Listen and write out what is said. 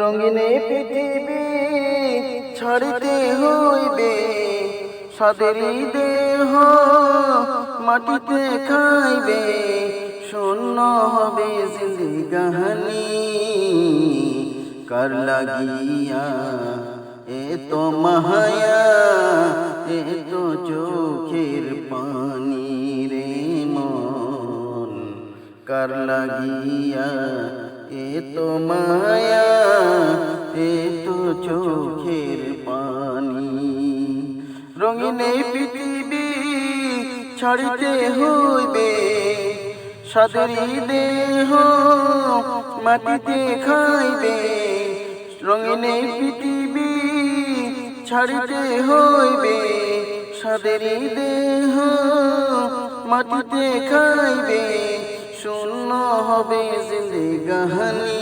রঙিন এই পৃথিবী ছাড়িতে হইবে, সাদেরই দেহ মাটিতে খাইবে, শূন্য হবে জিন্দেগানি। কার লাগিয়া এত মায়া, এত চোখের পানি রে মন, কার লাগিয়া এত মায়া, এত চোখের পানি। রঙিন এই পৃথিবী ছাড়িতে হইবে, সাদেরই দেহ মাটিতে খাইবে, রঙিন এই পৃথিবী ছাড়িতে হইবে, সাদেরই দেহ মাটিতে খাইবে, শূন্য হবে জিন্দেগানি।